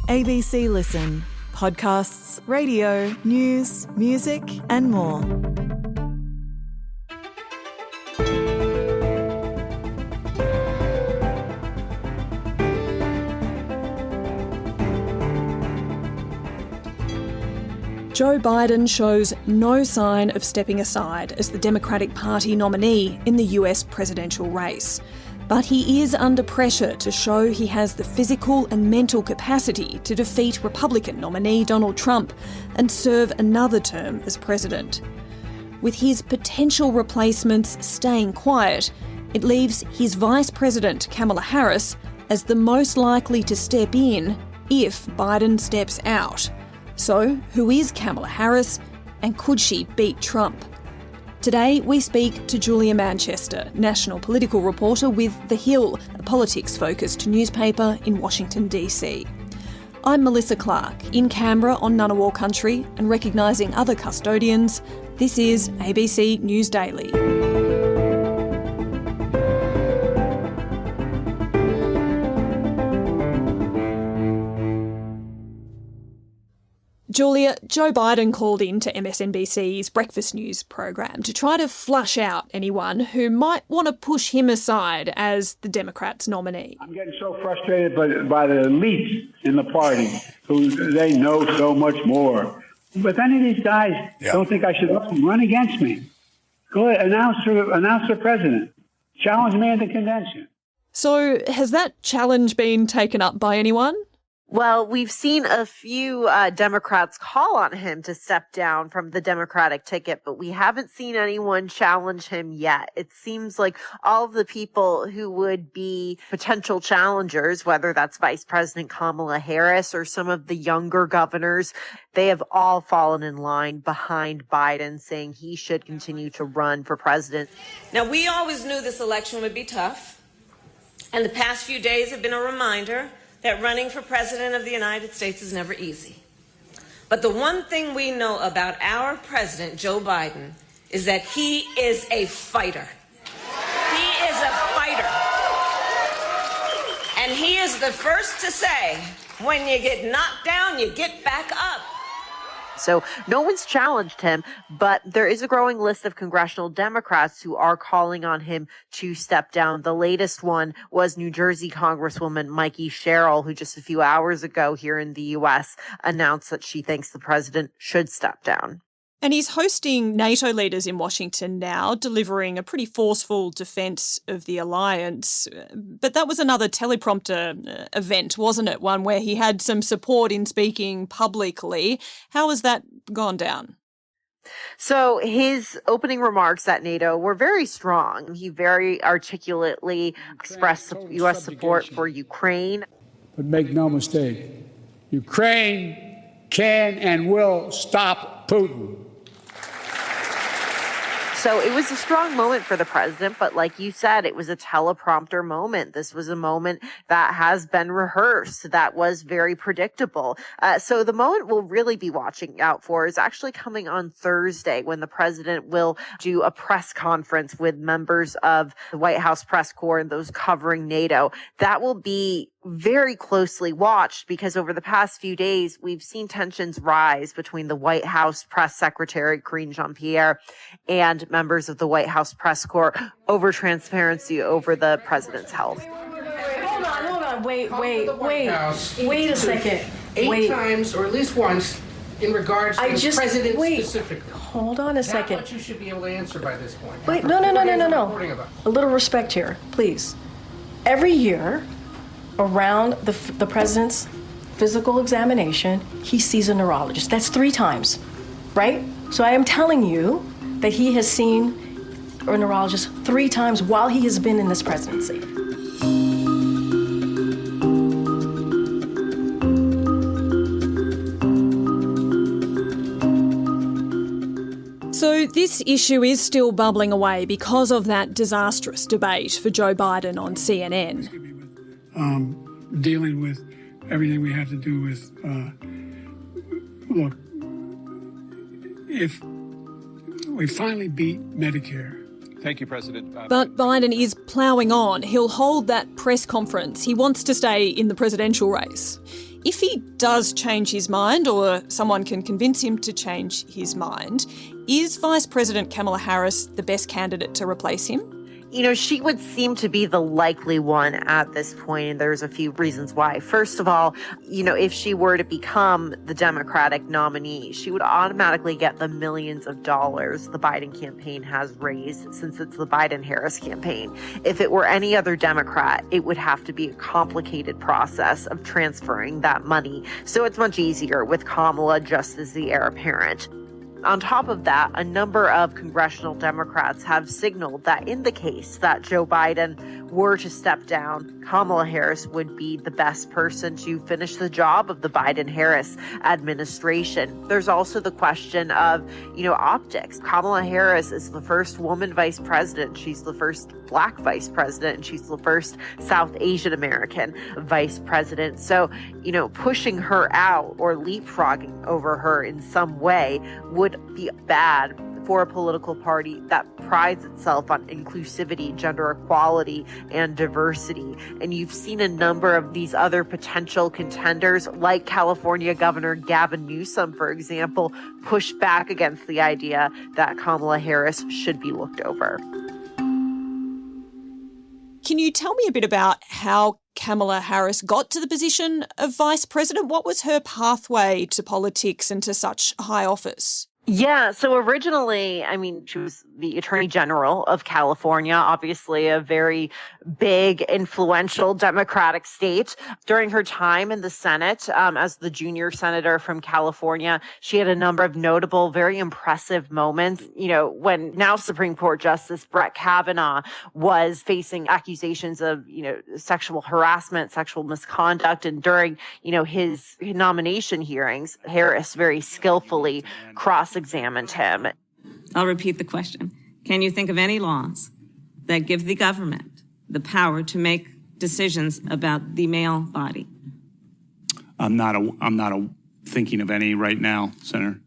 ABC Listen. Podcasts, radio, news, music and more. Joe Biden shows no sign of stepping aside as the Democratic Party nominee in the US presidential race. But he is under pressure to show he has the physical and mental capacity to defeat Republican nominee Donald Trump and serve another term as president. With his potential replacements staying quiet, it leaves his Vice-President Kamala Harris as the most likely to step in if Biden steps out. So, who is Kamala Harris, and could she beat Trump? Today, we speak to Julia Manchester, national political reporter with The Hill, a politics-focused newspaper in Washington, DC. I'm Melissa Clark, in Canberra on Ngunnawal country, and recognising other custodians, this is ABC News Daily. Julia, Joe Biden called in to MSNBC's Breakfast News program to try to flush out anyone who might want to push him aside as the Democrats' nominee. I'm getting so frustrated by the elites in the party who they know so much more. But any of these guys don't think I should run against me. Go ahead, announce for president. Challenge me at the convention. So has that challenge been taken up by anyone? Well, we've seen a few Democrats call on him to step down from the Democratic ticket, but we haven't seen anyone challenge him yet. It seems like all of the people who would be potential challengers, whether that's Vice-President Kamala Harris or some of the younger governors, they have all fallen in line behind Biden, saying he should continue to run for president. Now, we always knew this election would be tough, and the past few days have been a reminder that running for president of the United States is never easy. But the one thing we know about our president, Joe Biden, is that he is a fighter. He is a fighter. And he is the first to say, when you get knocked down, you get back up. So no one's challenged him, but there is a growing list of congressional Democrats who are calling on him to step down. The latest one was New Jersey Congresswoman Mikey Sherrill, who just a few hours ago here in the U.S. announced that she thinks the president should step down. And he's hosting NATO leaders in Washington now, delivering a pretty forceful defence of the alliance. But that was another teleprompter event, wasn't it? One where he had some support in speaking publicly. How has that gone down? So his opening remarks at NATO were very strong. He very articulately expressed U.S. support for Ukraine. But make no mistake, Ukraine can and will stop Putin. So it was a strong moment for the president, but like you said, it was a teleprompter moment. This was a moment that has been rehearsed, that was very predictable. So the moment we'll really be watching out for is actually coming on Thursday, when the president will do a press conference with members of the White House press corps and those covering NATO. That will be very closely watched because over the past few days, we've seen tensions rise between the White House press secretary, Karine Jean-Pierre, and members of the White House press corps over transparency over the president's health. Hold on. Wait a second. Eight times, or at least once, in regards to the president specifically. Hold on a second. Not what you should be able to answer by this point. Wait, no. A little respect here, please. Every year, around the president's physical examination, he sees a neurologist. That's 3 times, right? So I am telling you that he has seen a neurologist 3 times while he has been in this presidency. So this issue is still bubbling away because of that disastrous debate for Joe Biden on CNN. Dealing with everything we have to do with, look, if we finally beat Medicare. Thank you, President. But Biden is ploughing on. He'll hold that press conference. He wants to stay in the presidential race. If he does change his mind, or someone can convince him to change his mind, is Vice-President Kamala Harris the best candidate to replace him? You know, she would seem to be the likely one at this point, and there's a few reasons why. First of all, you know, if she were to become the Democratic nominee, she would automatically get the millions of dollars the Biden campaign has raised since it's the Biden-Harris campaign. If it were any other Democrat, it would have to be a complicated process of transferring that money. So it's much easier with Kamala just as the heir apparent. On top of that, a number of congressional Democrats have signaled that in the case that Joe Biden were to step down, Kamala Harris would be the best person to finish the job of the Biden-Harris administration. There's also the question of, optics. Kamala Harris is the first woman vice president. She's the first Black vice president, and she's the first South Asian American vice president. So, pushing her out or leapfrogging over her in some way would be bad for a political party that prides itself on inclusivity, gender equality, and diversity. And you've seen a number of these other potential contenders, like California Governor Gavin Newsom, for example, push back against the idea that Kamala Harris should be looked over. Can you tell me a bit about how Kamala Harris got to the position of vice president? What was her pathway to politics and to such high office? Yeah, so originally, she was the Attorney General of California, obviously a very big, influential Democratic state. During her time in the Senate, as the junior senator from California, she had a number of notable, very impressive moments. When now Supreme Court Justice Brett Kavanaugh was facing accusations of, sexual harassment, sexual misconduct, and during, his nomination hearings, Harris very skillfully cross-examined him. I'll repeat the question. Can you think of any laws that give the government the power to make decisions about the male body? I'm not thinking of any right now, Senator.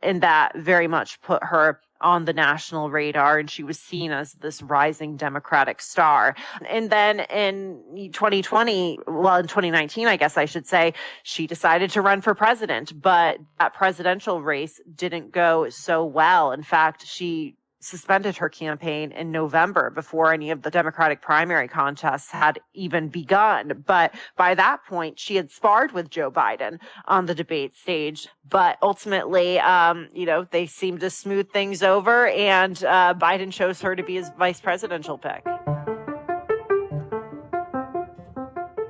And that very much put her on the national radar, and she was seen as this rising Democratic star. And then in 2019, I guess I should say, she decided to run for president, but that presidential race didn't go so well. In fact, she suspended her campaign in November before any of the Democratic primary contests had even begun. But by that point, she had sparred with Joe Biden on the debate stage. But ultimately, they seemed to smooth things over, and Biden chose her to be his vice presidential pick.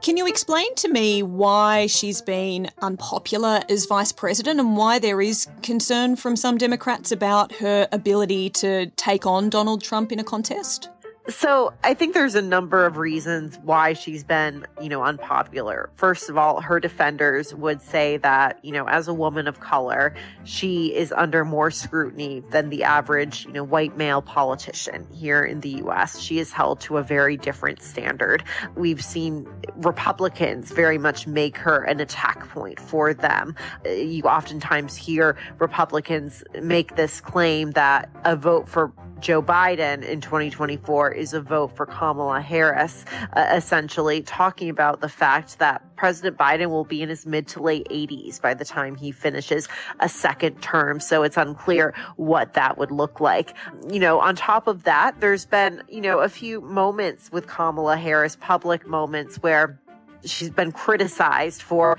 Can you explain to me why she's been unpopular as vice president and why there is concern from some Democrats about her ability to take on Donald Trump in a contest? So I think there's a number of reasons why she's been, unpopular. First of all, her defenders would say that, as a woman of color, she is under more scrutiny than the average, white male politician here in the U.S. She is held to a very different standard. We've seen Republicans very much make her an attack point for them. You oftentimes hear Republicans make this claim that a vote for Joe Biden in 2024 is a vote for Kamala Harris, essentially talking about the fact that President Biden will be in his mid to late 80s by the time he finishes a second term. So it's unclear what that would look like. On top of that, there's been, a few moments with Kamala Harris, public moments where she's been criticized for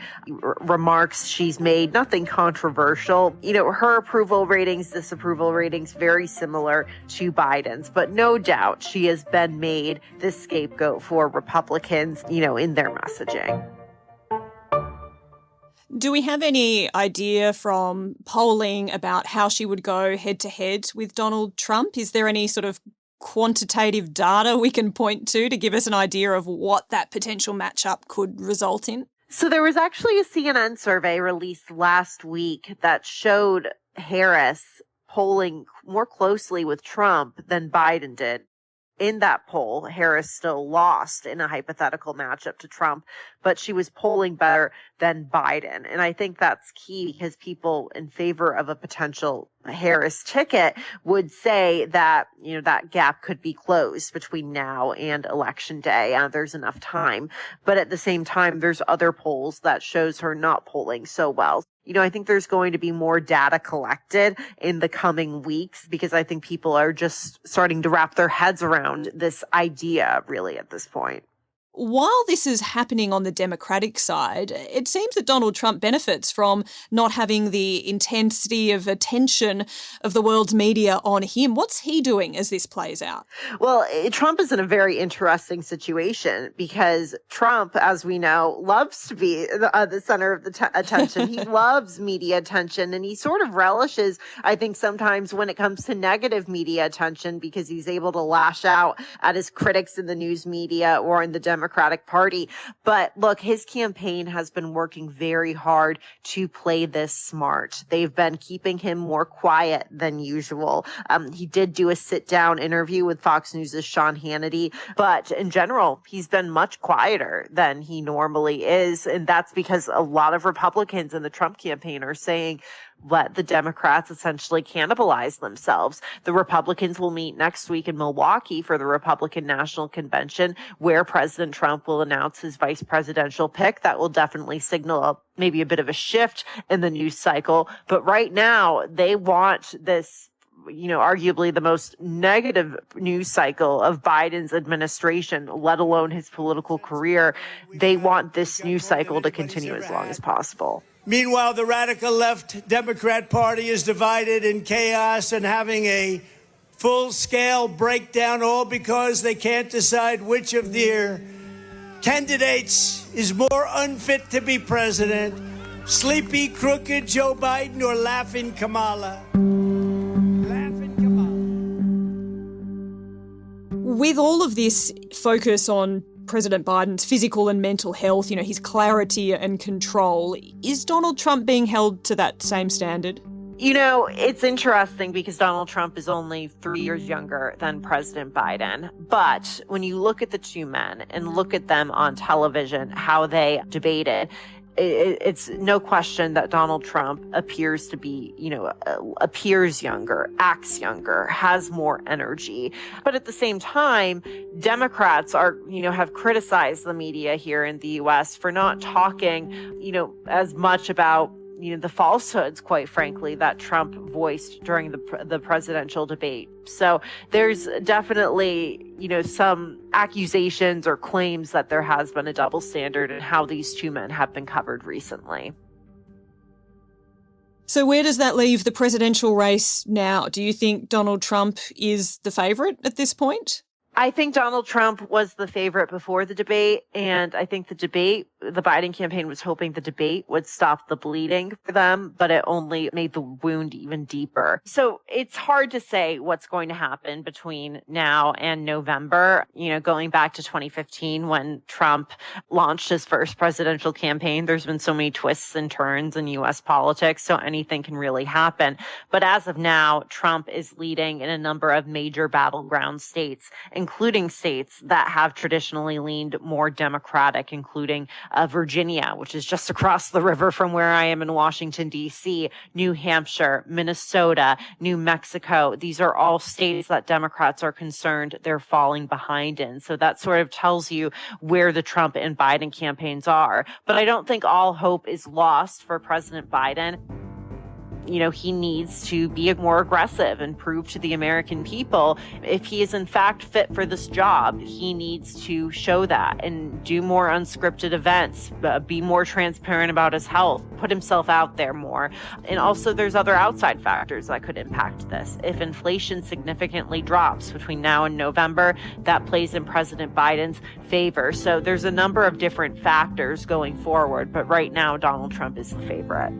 remarks she's made, nothing controversial. Her approval ratings, disapproval ratings, very similar to Biden's, but no doubt she has been made the scapegoat for Republicans, in their messaging. Do we have any idea from polling about how she would go head to head with Donald Trump? Is there any sort of quantitative data we can point to give us an idea of what that potential matchup could result in? So there was actually a CNN survey released last week that showed Harris polling more closely with Trump than Biden did. In that poll, Harris still lost in a hypothetical matchup to Trump, but she was polling better than Biden. And I think that's key because people in favor of a potential Harris ticket would say that, that gap could be closed between now and Election Day. There's enough time. But at the same time, there's other polls that shows her not polling so well. I think there's going to be more data collected in the coming weeks because I think people are just starting to wrap their heads around this idea really at this point. While this is happening on the Democratic side, it seems that Donald Trump benefits from not having the intensity of attention of the world's media on him. What's he doing as this plays out? Well, Trump is in a very interesting situation because Trump, as we know, loves to be the center of the attention. He loves media attention, and he sort of relishes, I think, sometimes when it comes to negative media attention because he's able to lash out at his critics in the news media or in the Democratic Party. But look, his campaign has been working very hard to play this smart. They've been keeping him more quiet than usual. He did do a sit-down interview with Fox News' Sean Hannity, but in general, he's been much quieter than he normally is. And that's because a lot of Republicans in the Trump campaign are saying, let the Democrats essentially cannibalize themselves. The Republicans will meet next week in Milwaukee for the Republican National Convention, where President Trump will announce his vice presidential pick. That will definitely signal maybe a bit of a shift in the news cycle. But right now, they want this, arguably the most negative news cycle of Biden's administration, let alone his political career. They want this news cycle to continue as long as possible. Meanwhile, the radical left Democrat Party is divided in chaos and having a full-scale breakdown, all because they can't decide which of their candidates is more unfit to be president, sleepy, crooked Joe Biden or laughing Kamala. With all of this focus on President Biden's physical and mental health, his clarity and control, is Donald Trump being held to that same standard? It's interesting because Donald Trump is only 3 years younger than President Biden. But when you look at the two men and look at them on television, how they debated, it's no question that Donald Trump appears to be, appears younger, acts younger, has more energy. But at the same time, Democrats have criticized the media here in the U.S. for not talking, as much about the falsehoods, quite frankly, that Trump voiced during the presidential debate. So there's definitely, some accusations or claims that there has been a double standard in how these two men have been covered recently. So where does that leave the presidential race now? Do you think Donald Trump is the favourite at this point? I think Donald Trump was the favorite before the debate, and I think the Biden campaign was hoping the debate would stop the bleeding for them, but it only made the wound even deeper. So it's hard to say what's going to happen between now and November. Going back to 2015 when Trump launched his first presidential campaign, there's been so many twists and turns in U.S. politics, so anything can really happen. But as of now, Trump is leading in a number of major battleground states, including states that have traditionally leaned more Democratic, including Virginia, which is just across the river from where I am in Washington, D.C., New Hampshire, Minnesota, New Mexico. These are all states that Democrats are concerned they're falling behind in. So that sort of tells you where the Trump and Biden campaigns are. But I don't think all hope is lost for President Biden. He needs to be more aggressive and prove to the American people if he is in fact fit for this job. He needs to show that and do more unscripted events, be more transparent about his health, put himself out there more. And also there's other outside factors that could impact this. If inflation significantly drops between now and November, that plays in President Biden's favor. So there's a number of different factors going forward, but right now Donald Trump is the favorite.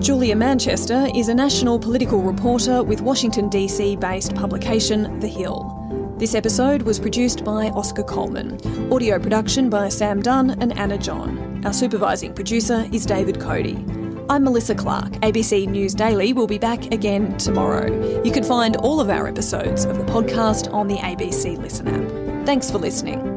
Julia Manchester is a national political reporter with Washington, D.C.-based publication The Hill. This episode was produced by Oscar Coleman. Audio production by Sam Dunn and Anna John. Our supervising producer is David Cody. I'm Melissa Clark. ABC News Daily will be back again tomorrow. You can find all of our episodes of the podcast on the ABC Listen app. Thanks for listening.